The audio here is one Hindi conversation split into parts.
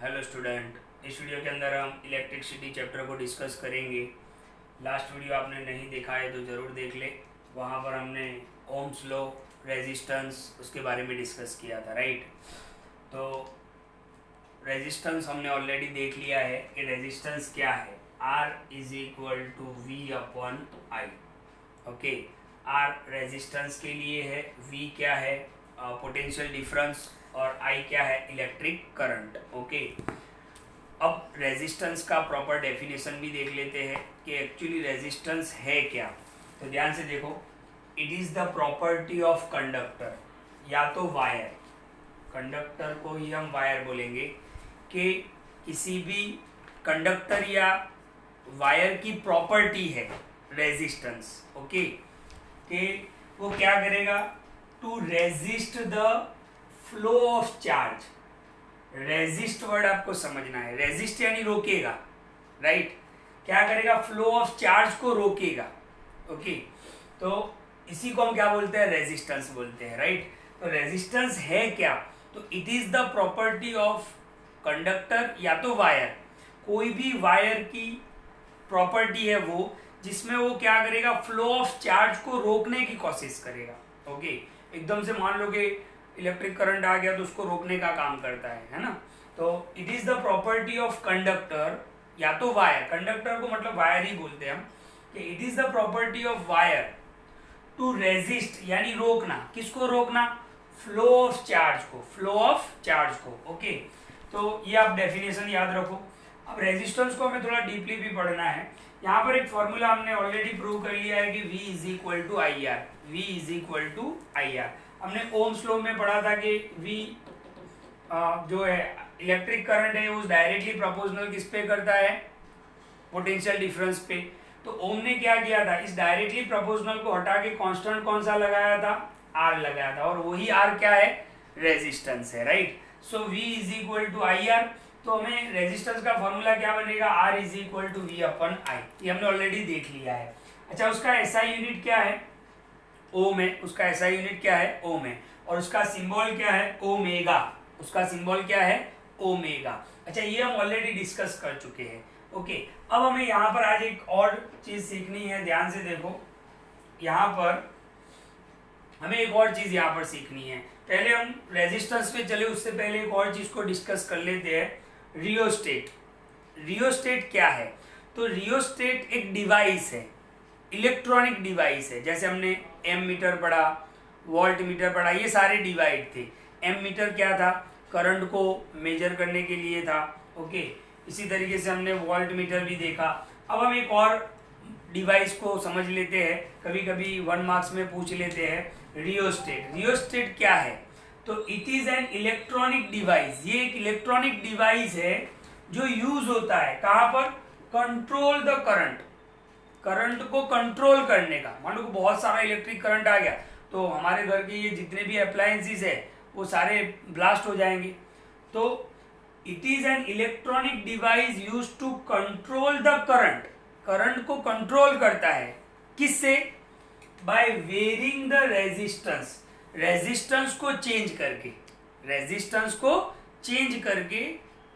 हेलो स्टूडेंट, इस वीडियो के अंदर हम इलेक्ट्रिसिटी चैप्टर को डिस्कस करेंगे। लास्ट वीडियो आपने नहीं देखा है तो ज़रूर देख ले। वहाँ पर हमने ओम्स लॉ, रेजिस्टेंस उसके बारे में डिस्कस किया था, राइट। तो रेजिस्टेंस हमने ऑलरेडी देख लिया है कि रेजिस्टेंस क्या है। R is equal to V upon I. Okay, R resistance के लिए है, V क्या है पोटेंशियल डिफरेंस, और I क्या है इलेक्ट्रिक करंट। ओके, अब रेजिस्टेंस का प्रॉपर डेफिनेशन भी देख लेते हैं कि एक्चुअली रेजिस्टेंस है क्या। तो ध्यान से देखो, it is the property of conductor या तो वायर। कंडक्टर को ही हम वायर बोलेंगे कि किसी भी कंडक्टर या वायर की प्रॉपर्टी है रेजिस्टेंस। ओके, कि वो क्या करेगा, to resist the flow of charge. Resist word आपको समझना है, रेजिस्ट यानी रोकेगा, राइट। क्या करेगा, फ्लो ऑफ चार्ज को रोकेगा। ओके, तो इसी को हम क्या बोलते हैं, रेजिस्टेंस बोलते हैं, राइट। तो रेजिस्टेंस है क्या, तो it is the property of conductor या तो वायर। कोई भी वायर की प्रॉपर्टी है वो, जिसमें वो क्या करेगा, फ्लो ऑफ चार्ज को रोकने की कोशिश करेगा। ओके, एकदम से मान लो कि इलेक्ट्रिक करंट आ गया तो उसको रोकने का काम करता है ना। तो it is the property of conductor या तो वायर, कंडक्टर को मतलब वायर ही बोलते हैं हम, कि it is the property of wire to resist यानी रोकना। किसको रोकना, फ्लो ऑफ चार्ज को, फ्लो ऑफ चार्ज को। ओके, तो ये आप डेफिनेशन याद रखो। अब रेजिस्टेंस को हमें थोड़ा डीपली भी पढ़ना है। यहाँ पर एक फॉर्मूला हमने ऑलरेडी प्रूव कर लिया है कि V is equal to I R. V is equal to I R हमने ओम्स लॉ में पढ़ा था कि V जो है इलेक्ट्रिक करंट है उस डायरेक्टली प्रोपोर्शनल किस पे करता है, पोटेंशियल डिफरेंस पे। तो ओम ने क्या किया था, इस डायरेक्टली प्रोपोर्शनल को हटा के कांस्टेंट कौन सा लगाया था, R लगाया था, और वही R क्या है, रेजिस्टेंस है, right. So V is equal to I R. तो हमें रेजिस्टेंस का फॉर्मूला क्या बनेगा, R is equal to V upon I. ये हमने ऑलरेडी देख लिया है। अच्छा, उसका एसआई यूनिट क्या है, ओम है। उसका एसआई यूनिट क्या है, ओम है। और उसका सिंबल क्या है, ओमेगा। उसका सिंबल क्या है, ओमेगा। अच्छा, ये हम ऑलरेडी डिस्कस कर चुके हैं। ओके, अब हमें यहाँ पर आज एक और चीज सीखनी है। ध्यान से देखो, यहाँ पर हमें एक और चीज यहाँ पर सीखनी है। पहले हम रेजिस्टेंस पे चले, उससे पहले एक और चीज को डिस्कस कर लेते हैं, रियोस्टेट। रियोस्टेट क्या है, तो रियोस्टेट एक डिवाइस है, इलेक्ट्रॉनिक डिवाइस है। जैसे हमने एम मीटर पढ़ा, वोल्ट मीटर पढ़ा, ये सारे डिवाइड थे। एम मीटर क्या था, करंट को मेजर करने के लिए था। ओके, इसी तरीके से हमने वोल्ट मीटर भी देखा। अब हम एक और डिवाइस को समझ लेते हैं, कभी कभी 1 मार्क्स में पूछ लेते हैं, रियोस्टेट। रियोस्टेट क्या है, तो it is an electronic device. ये एक इलेक्ट्रॉनिक डिवाइस है जो यूज होता है कहाँ पर, कंट्रोल द करंट, करंट को कंट्रोल करने का। मान लो बहुत सारा इलेक्ट्रिक करंट आ गया तो हमारे घर के ये जितने भी अप्लायंसेस है वो सारे ब्लास्ट हो जाएंगे। तो it is an electronic device use to control the current, current को कंट्रोल करता है। किससे, by varying the resistance, resistance को चेंज करके, रेजिस्टेंस को चेंज करके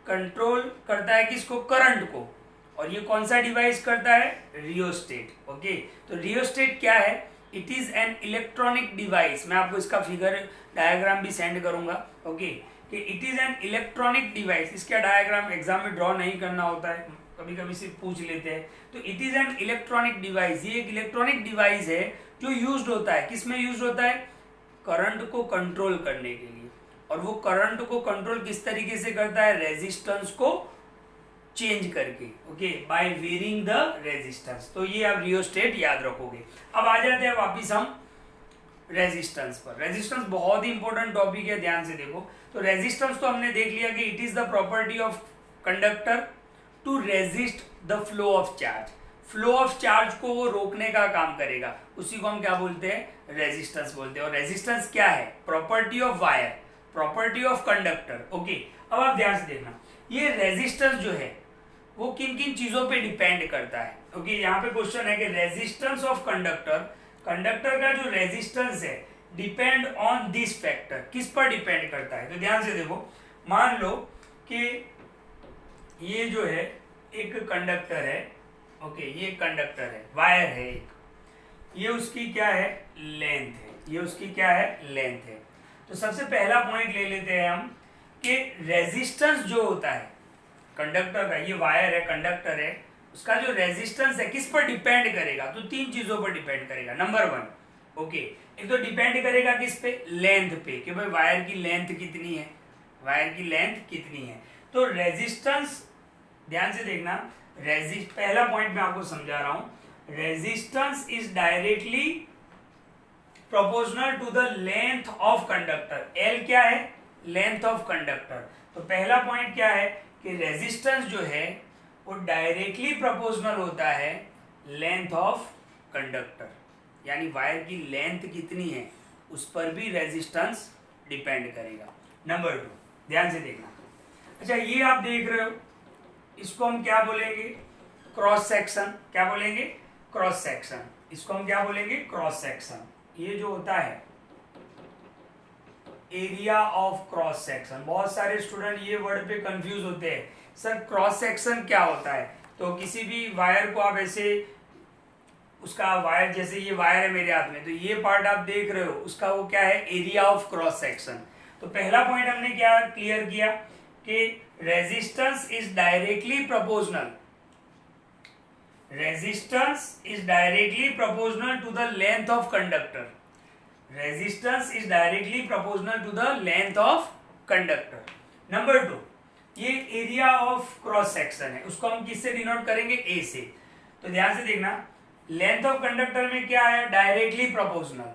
कंट्रोल करता है किसको, करंट को। और ये कौन सा डिवाइस करता है, रियोस्टेट। ओके, तो रियोस्टेट क्या है, it is an electronic device. मैं आपको इसका फिगर डायग्राम भी सेंड करूंगा। ओके, कि it is an electronic device. इसका डायग्राम एग्जाम में ड्रॉ नहीं करना होता है, कभी कभी सिर्फ पूछ लेते हैं। तो it is an electronic device, ये एक इलेक्ट्रॉनिक डिवाइस है जो यूज होता है, किसमें यूज होता है, करंट को कंट्रोल करने के लिए। और वो करंट को कंट्रोल किस तरीके से करता है, रेजिस्टेंस को चेंज करके। Okay, by varying the resistance. तो ये आप रियोस्टेट याद रखोगे। अब आ जाते हैं वापिस हम रेजिस्टेंस पर। रेजिस्टेंस बहुत ही इंपॉर्टेंट टॉपिक है, ध्यान से देखो। तो रेजिस्टेंस तो हमने देख लिया कि it is the property of conductor to resist the flow of charge. Flow of charge को वो रोकने का काम करेगा, उसी को हम क्या बोलते हैं, रेजिस्टेंस बोलते हैं। और रेजिस्टेंस क्या है, property of wire, property of conductor. Okay, अब आप ध्यान से देखना, ये रेजिस्टेंस जो है वो किन किन चीजों पे डिपेंड करता है। ओके, यहाँ पे क्वेश्चन है कि रेजिस्टेंस ऑफ कंडक्टर, कंडक्टर का जो रेजिस्टेंस है डिपेंड ऑन दिस फैक्टर, किस पर डिपेंड करता है। तो ध्यान से देखो, मान लो कि ये जो है एक कंडक्टर है, ओके, ये कंडक्टर है, वायर है एक, ये उसकी क्या है, लेंथ है, ये उसकी क्या है, लेंथ है। तो सबसे पहला पॉइंट ले लेते हैं हम कि रेजिस्टेंस जो होता है कंडक्टर का, ये वायर है, कंडक्टर है, उसका जो रेजिस्टेंस है किस पर डिपेंड करेगा, तो 3 चीजों पर डिपेंड करेगा। नंबर 1, ओके, एक तो डिपेंड करेगा किस पे, लेंथ पे, कि भाई वायर की लेंथ कितनी है, वायर की लेंथ कितनी है। तो रेजिस्टेंस, ध्यान से देखना, पहला पॉइंट मैं आपको समझा रहा हूं, resistance is directly proportional to the length of conductor. L क्या है, लेंथ ऑफ कंडक्टर। तो पहला पॉइंट क्या है कि रेजिस्टेंस जो है वो डायरेक्टली प्रोपोर्शनल होता है लेंथ ऑफ कंडक्टर, यानी वायर की लेंथ कितनी है उस पर भी रेजिस्टेंस डिपेंड करेगा। नंबर 2, ध्यान से देखना। अच्छा, ये आप देख रहे हो, इसको हम क्या बोलेंगे, क्रॉस सेक्शन। क्या बोलेंगे, क्रॉस सेक्शन। इसको हम क्या बोलेंगे, क्रॉस सेक्शन। ये जो होता है एरिया ऑफ क्रॉस सेक्शन। बहुत सारे स्टूडेंट ये वर्ड पे कंफ्यूज होते हैं, सर क्रॉस सेक्शन क्या होता है। तो किसी भी वायर को आप ऐसे, उसका वायर, जैसे ये वायर है मेरे हाथ में, तो ये पार्ट आप देख रहे हो, उसका वो क्या है, एरिया ऑफ क्रॉस सेक्शन। तो पहला पॉइंट हमने क्या क्लियर किया कि resistance is directly proportional, resistance is directly proportional to the length of conductor, resistance is directly proportional to the length of conductor. Number 2, ये एरिया ऑफ क्रॉस सेक्शन है, उसको हम किससे डिनोट करेंगे, ए से। तो ध्यान से देखना, लेंथ ऑफ कंडक्टर में क्या है, directly proportional.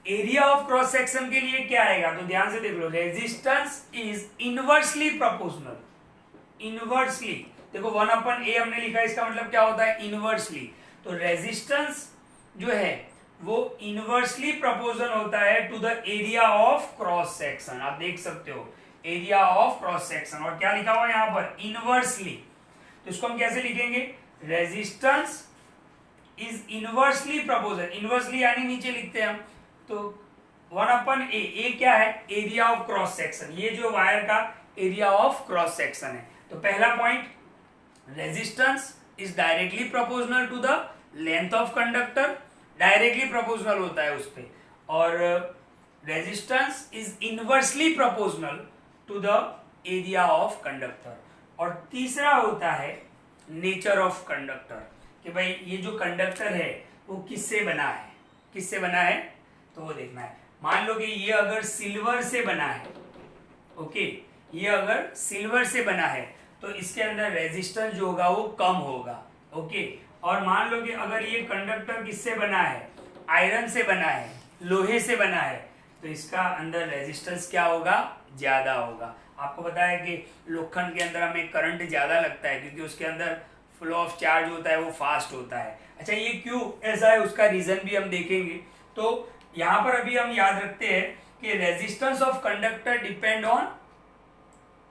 Area of cross section के लिए क्या आएगा, तो ध्यान से देख लो, resistance is inversely proportional. Inversely देखो, 1/a हमने लिखा है, इसका मतलब क्या होता है, इनवर्सली। तो रेजिस्टेंस जो है वो इनवर्सली प्रोपोर्शनल होता है to the area of cross section. आप देख सकते हो, एरिया ऑफ क्रॉस सेक्शन, और क्या लिखा हुआ है यहाँ पर, इनवर्सली। तो इसको हम कैसे लिखेंगे, resistance is inversely proportional, inversely यानी नीचे लिखते हैं हम, तो 1/a, ए क्या है, एरिया ऑफ क्रॉस सेक्शन, ये जो वायर का एरिया ऑफ क्रॉस सेक्शन है। तो पहला point, resistance is directly proportional to the length of conductor, directly proportional होता है उस पे, और resistance is inversely proportional to the area of conductor. और तीसरा होता है नेचर ऑफ कंडक्टर, कि भाई ये जो कंडक्टर है वो किससे बना है, किससे बना है, तो वो देखना है। मान लो कि ये अगर सिल्वर से बना है, ओके, ये अगर सिल्वर से बना है तो इसके अंदर रेजिस्टेंस जो होगा वो कम होगा, ओके। और मान लो कि अगर ये कंडक्टर किससे बना है, आयरन से बना है, लोहे से बना है, तो इसका अंदर रेजिस्टेंस क्या होगा, ज्यादा होगा। आपको पता है कि लोखंड के अंदर हमें करंट ज्यादा लगता है क्योंकि उसके अंदर फ्लो ऑफ चार्ज होता है वो फास्ट होता है। अच्छा, ये क्यों ऐसा है उसका रीजन भी हम देखेंगे। तो यहाँ पर अभी हम याद रखते हैं कि resistance of conductor depend on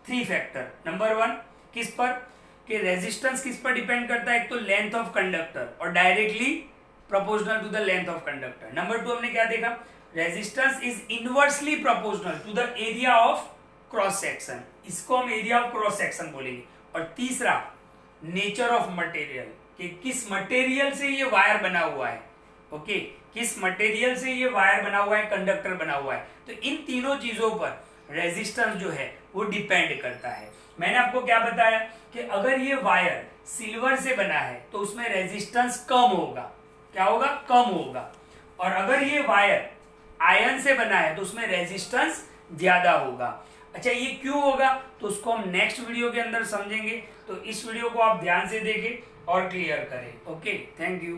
3 factor. Number 1 किस पर, कि रेजिस्टेंस किस पर डिपेंड करता है, एक तो लेंथ ऑफ कंडक्टर और directly proportional to the length of conductor. Number 2 हमने क्या देखा, resistance is inversely proportional to the area of cross section, इसको हम एरिया ऑफ क्रॉस सेक्शन बोलेंगे। और तीसरा नेचर ऑफ मटेरियल, कि किस मटेरियल से ये वायर बना हुआ है, ओके, किस मटेरियल से ये वायर बना हुआ है, कंडक्टर बना हुआ है। तो इन तीनों चीजों पर रेजिस्टेंस जो है वो डिपेंड करता है। मैंने आपको क्या बताया कि अगर ये वायर सिल्वर से बना है तो उसमें रेजिस्टेंस कम होगा, क्या होगा, कम होगा। और अगर ये वायर आयरन से बना है तो उसमें रेजिस्टेंस ज्यादा होगा। अच्छा, ये क्यों होगा, तो उसको हम नेक्स्ट वीडियो के अंदर समझेंगे। तो इस वीडियो को आप ध्यान से देखें और क्लियर करें। Okay, thank you.